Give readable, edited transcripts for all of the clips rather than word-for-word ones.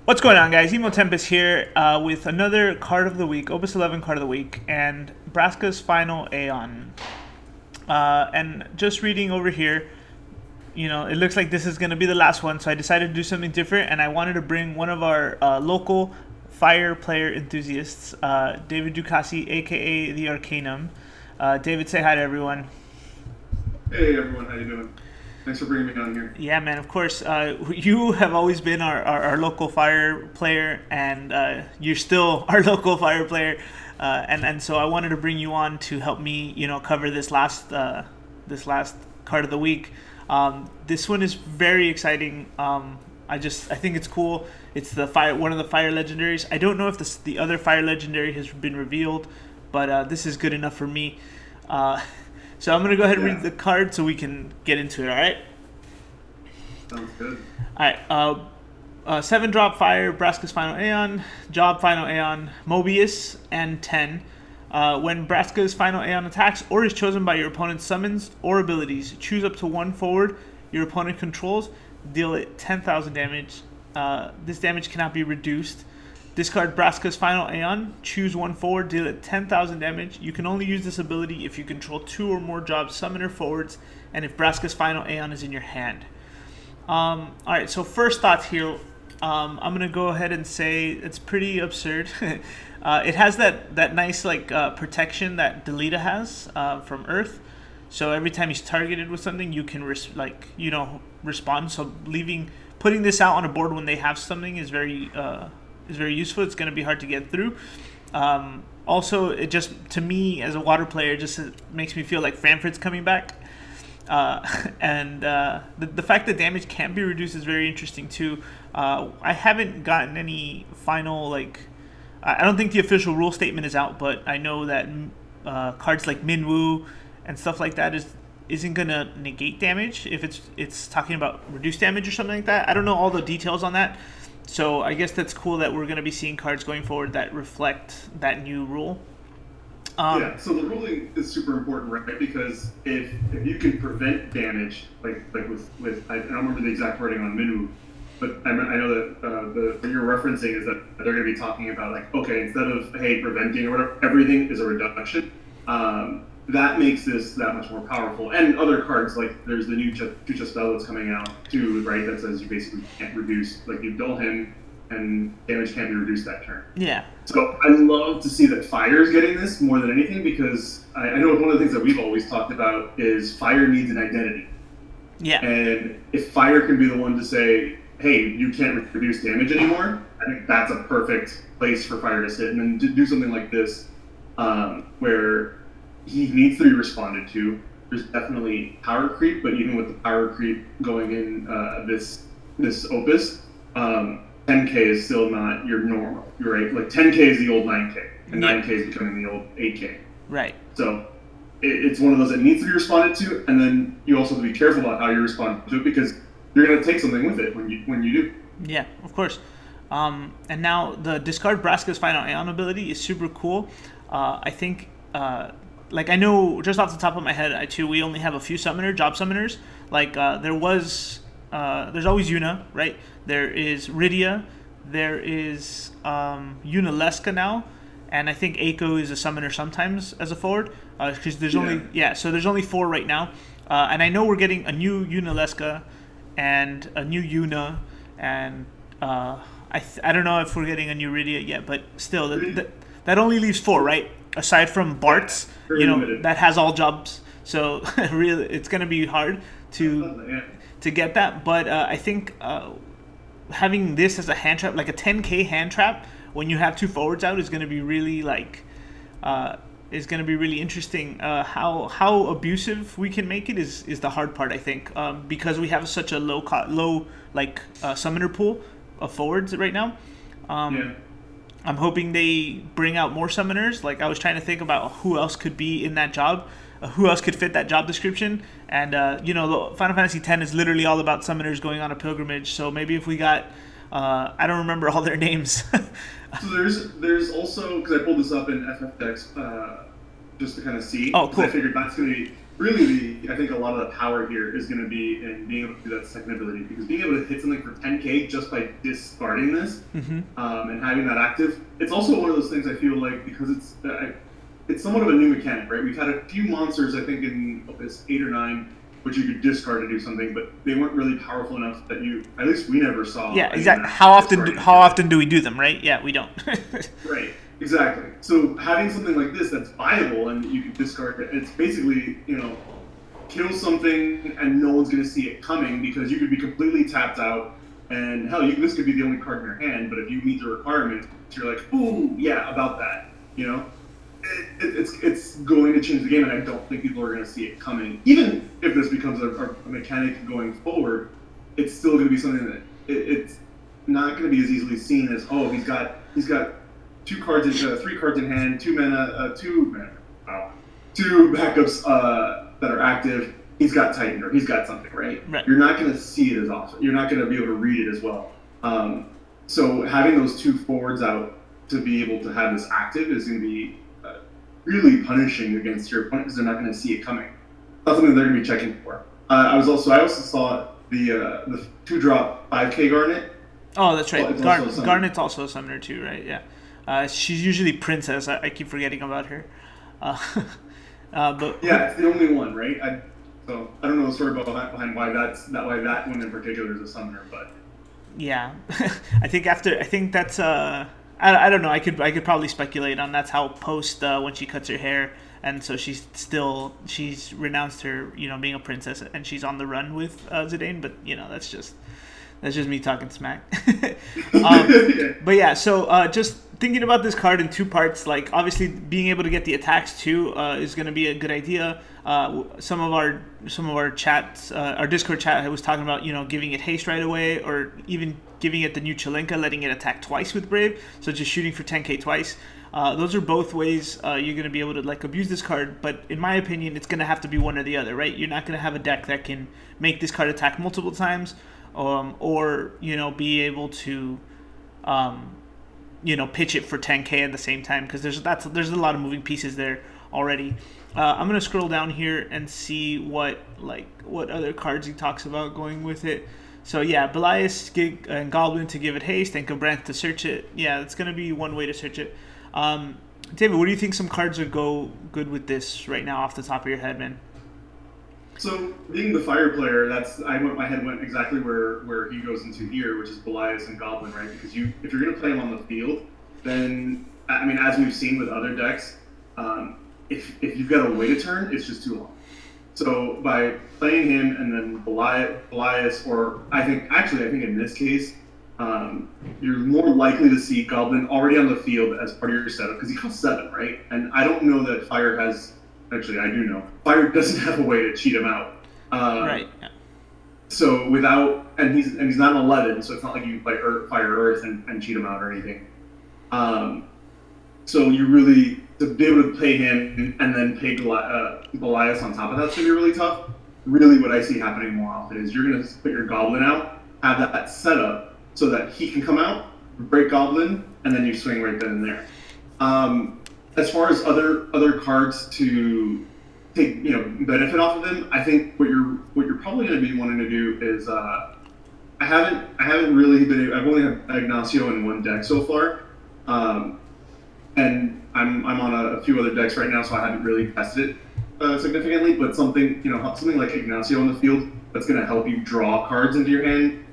What's going on, guys? Emo Tempest here with another card of the week, Opus XI card of the week, and Braska's final Aeon. And just reading over here, it looks like this is going to be the last one, so I decided to do something different, and I wanted to bring one of our local fire player enthusiasts, David Ducassi, aka the Arkanum. David, say hi to everyone. Hey everyone, how you doing? Thanks for bringing me on here. Yeah, man, of course. You have always been our local fire player, and you're still our local fire player. And so I wanted to bring you on to help me, cover this last card of the week. This one is very exciting. I think it's cool. It's one of the fire legendaries. I don't know if the other fire legendary has been revealed, but this is good enough for me. So I'm going to go ahead and read the card so we can get into it, all right? Sounds good. All right. 7-drop fire, Braska's final Aeon, job final Aeon, Mobius, and 10. When Braska's final Aeon attacks or is chosen by your opponent's summons or abilities, choose up to one forward your opponent controls, deal it 10,000 damage. This damage cannot be reduced. Discard Braska's final Aeon, choose one forward, deal it 10,000 damage. You can only use this ability if you control 2 or more job summoner forwards, and if Braska's final Aeon is in your hand. Alright, so first thoughts here. I'm going to go ahead and say it's pretty absurd. It has that nice protection that Delita has from Earth. So every time he's targeted with something, you can respond. So putting this out on a board when they have something is very useful. It's going to be hard to get through. Also, it just, to me as a water player, just makes me feel like Fanfrit's coming back. And the fact that damage can't be reduced is very interesting too. I haven't gotten any final I don't think the official rule statement is out, but I know that cards like Minwoo and stuff like that isn't gonna negate damage if it's talking about reduced damage or something like that. I don't know all the details on that. So I guess that's cool that we're going to be seeing cards going forward that reflect that new rule. So the ruling is super important, right? Because if you can prevent damage, like with I don't remember the exact wording on Minu, but I know that what you're referencing is that they're going to be talking about instead of preventing or whatever, everything is a reduction. That makes this that much more powerful. And other cards, like there's the new Chucha spell that's coming out too, right? That says you basically can't reduce, you dull him and damage can't be reduced that turn. Yeah. So I love to see that fire is getting this more than anything, because I know one of the things that we've always talked about is fire needs an identity. Yeah. And if fire can be the one to say, hey, you can't reduce damage anymore, I think that's a perfect place for fire to sit. And then to do something like this, where he needs to be responded to. There's definitely power creep, but even with the power creep going in this opus, 10k is still not your normal, right? 10k is the old 9k, and 9k is becoming the old 8k. Right. So it's one of those that needs to be responded to, and then you also have to be careful about how you respond to it, because you're going to take something with it when you do. Yeah, of course. And now the discard Braska's final Aeon ability is super cool. I think. I know just off the top of my head, we only have a few job summoners. There's always Yuna, right? There is Rydia, there is Yunaleska now, and I think Eiko is a summoner sometimes as a forward. Because there's only 4 right now, and I know we're getting a new Yunaleska and a new Yuna, and I don't know if we're getting a new Rydia yet, but still that only leaves 4, right? Aside from Bart's, that has all jobs, so really it's going to be hard to get that. But I think having this as a hand trap, like a 10k hand trap, when you have 2 forwards out, is going to be really interesting. How abusive we can make it is the hard part, I think, because we have such a low summoner pool of forwards right now. I'm hoping they bring out more summoners. I was trying to think about who else could be in that job, who else could fit that job description. And, Final Fantasy X is literally all about summoners going on a pilgrimage. So maybe if we got, I don't remember all their names. So there's also, because I pulled this up in FFTCG, just to kind of see. Oh, cool. I figured that's going to be, really, I think a lot of the power here is going to be in being able to do that second ability, because being able to hit something for 10k just by discarding this and having that active, it's also one of those things I feel like, because it's somewhat of a new mechanic, right? We've had a few monsters, I think, in Opus 8 or 9, which you could discard to do something, but they weren't really powerful enough that at least we never saw. Yeah, exactly. How often do we do them, right? Yeah, we don't. Right, exactly. So having something like this that's viable and you can discard it, it's basically, kill something and no one's going to see it coming, because you could be completely tapped out, and hell, this could be the only card in your hand, but if you meet the requirement, you're like, ooh, yeah, about that, It's going to change the game, and I don't think people are going to see it coming. Even if this becomes a mechanic going forward, it's still going to be something that it's not going to be as easily seen as, oh, he's got 3 cards in hand, 2 backups that are active. He's got Titan, or he's got something, right? You're not going to see it as often. You're not going to be able to read it as well. So having those 2 forwards out to be able to have this active is going to be really punishing against your opponent, because they're not going to see it coming. That's something they're going to be checking for. I also saw the 2-drop 5k Garnet. Oh, that's right. Garnet's also a summoner too, right? Yeah. She's usually Princess. I keep forgetting about her. But yeah, it's the only one, right? I don't know the story behind why that one in particular is a summoner, but yeah, I think that's I don't know. I could probably speculate on that's how post when she cuts her hair, and so she's renounced her being a princess, and she's on the run with Zidane. But that's just me talking smack. But yeah, so just thinking about this card in 2 parts. Like, obviously being able to get the attacks too is going to be a good idea. Some of our chats, our Discord chat was talking about giving it haste right away, or even giving it the new Chelenka, letting it attack twice with Brave, so just shooting for 10k twice. Those are both ways you're going to be able to abuse this card, but in my opinion, it's going to have to be one or the other, right? You're not going to have a deck that can make this card attack multiple times, or be able to pitch it for 10k at the same time, because there's a lot of moving pieces there already. I'm gonna scroll down here and see what other cards he talks about going with it. So yeah, Belias and Goblin to give it haste, and Gabranth to search it. Yeah, that's gonna be one way to search it. David, what do you think some cards would go good with this right now off the top of your head, man? So being the fire player, my head went exactly where he goes into here, which is Belias and Goblin, right? Because if you're gonna play him on the field, then as we've seen with other decks, if you've got to wait a turn, it's just too long. So by playing him and then Belias, or I think in this case, you're more likely to see Goblin already on the field as part of your setup, because he costs 7, right? And I don't know that Fire has. Actually, I do know. Fire doesn't have a way to cheat him out. Right. Yeah. So he's not an 11, so it's not like you play Fire Earth and cheat him out or anything. So you really, to be able to play him and then pay Belias on top of that's going to be really tough. Really, what I see happening more often is you're going to put your Goblin out, have that set up so that he can come out, break Goblin, and then you swing right then and there. As far as other cards to take benefit off of him, I think what you're probably going to be wanting to do is I haven't really been. I've only had Ignacio in one deck so far, and I'm on a few other decks right now, so I haven't really tested it significantly. But something like Ignacio on the field that's going to help you draw cards into your hand,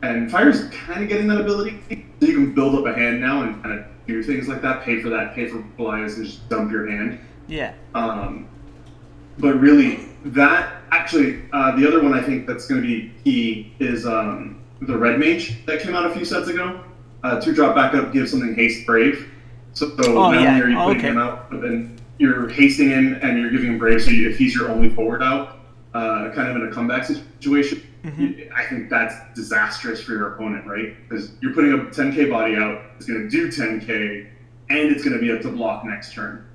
and Fire's kind of getting that ability, so you can build up a hand now and kind of do things like that. Pay for Belias and just dump your hand. Yeah. But really, that actually the other one I think that's going to be key is the Red Mage that came out a few sets ago. 2-drop backup gives something haste Brave. So not only are you putting him out, but then you're hasting him and you're giving him Brave. So if he's your only forward out, kind of in a comeback situation, I think that's disastrous for your opponent, right? Because you're putting a 10k body out, it's going to do 10k, and it's going to be up to block next turn.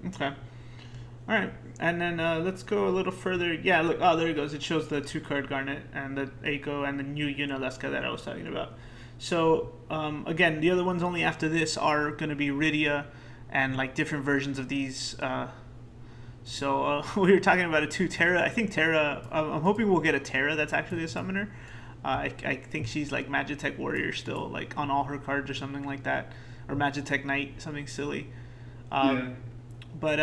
Okay. All right. And then let's go a little further. Yeah, look. Oh, there it goes. It shows the 2-card Garnet and the Eiko and the new Yunalesca that I was talking about. So, again, the other ones only after this are going to be Rydia and, different versions of these So we were talking about a 2 Terra. I think Terra. I'm hoping we'll get a Terra that's actually a summoner. I think she's like Magitech Warrior still, like on all her cards or something like that, or Magitech Knight, something silly. Yeah. But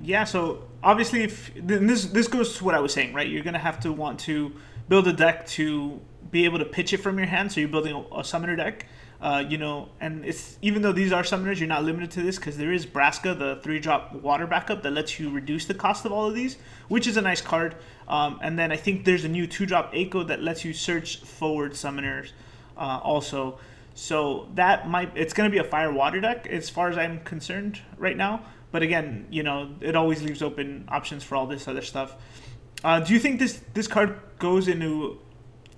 yeah, so obviously, if this goes to what I was saying, right? You're gonna have to want to build a deck to be able to pitch it from your hand. So you're building a summoner deck, and it's even though these are summoners, you're not limited to this because there is Braska, the 3-drop water backup that lets you reduce the cost of all of these, which is a nice card. And then I think there's a new 2-drop Echo that lets you search forward summoners, also. So it's going to be a fire water deck as far as I'm concerned right now. But again, it always leaves open options for all this other stuff. Do you think this card goes into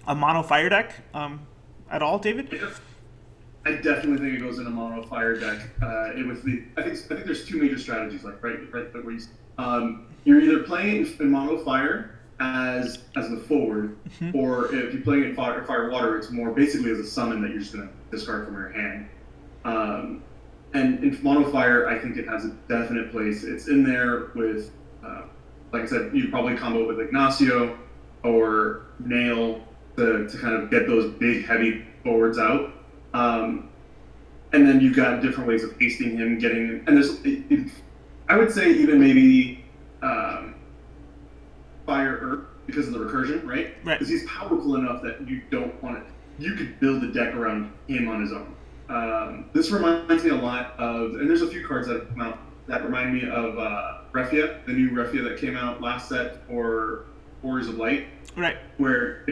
a mono fire deck at all, David? I definitely think it goes in a mono fire deck. I think there's 2 major strategies, like right where you're either playing in mono fire as the forward, or if you're playing in fire water, it's more basically as a summon that you're just gonna discard from your hand. And in mono fire, I think it has a definite place. It's in there with, like I said, you probably combo it with Ignacio or Nail to kind of get those big heavy forwards out. And then you've got different ways of hasting him, and there's, I would say even maybe Fire Earth because of the recursion, right? Right. Because he's powerful enough that you don't want it. You could build a deck around him on his own. This reminds me a lot of, and there's a few cards that have come out that remind me of Refia, the new Refia that came out last set for Warriors of Light. Right. Where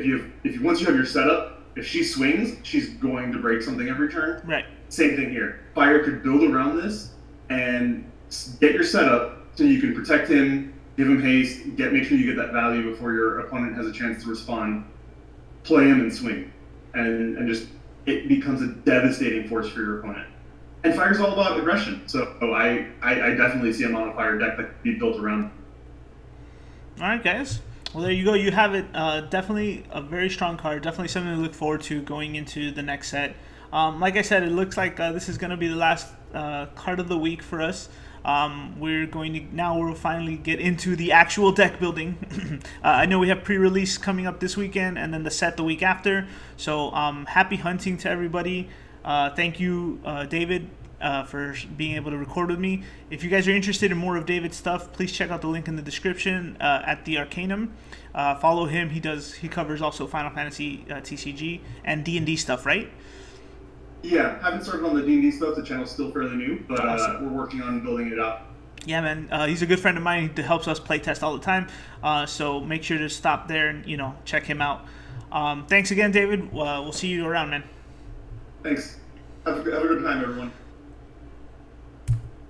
once you have your setup, if she swings, she's going to break something every turn. Right. Same thing here. Fire could build around this and get your setup so you can protect him, give him haste, make sure you get that value before your opponent has a chance to respond. Play him and swing, and just it becomes a devastating force for your opponent. And fire's all about aggression, so I definitely see a mono fire deck that could be built around. All right, guys. Well, there you go. You have it. Definitely a very strong card. Definitely something to look forward to going into the next set. Like I said, it looks like this is going to be the last card of the week for us. We'll finally get into the actual deck building. I know we have pre-release coming up this weekend and then the set the week after. So happy hunting to everybody. Thank you, David, for being able to record with me. If you guys are interested in more of David's stuff, please check out the link in the description at the Arkanum. Follow him. He covers also Final Fantasy TCG and D&D stuff, right? Yeah, haven't started on the D&D stuff. The channel's still fairly new, but awesome. We're working on building it up. Yeah, man. He's a good friend of mine. He helps us play test all the time. So make sure to stop there and check him out. Thanks again, David. We'll see you around, man. Thanks. Have a good time, everyone.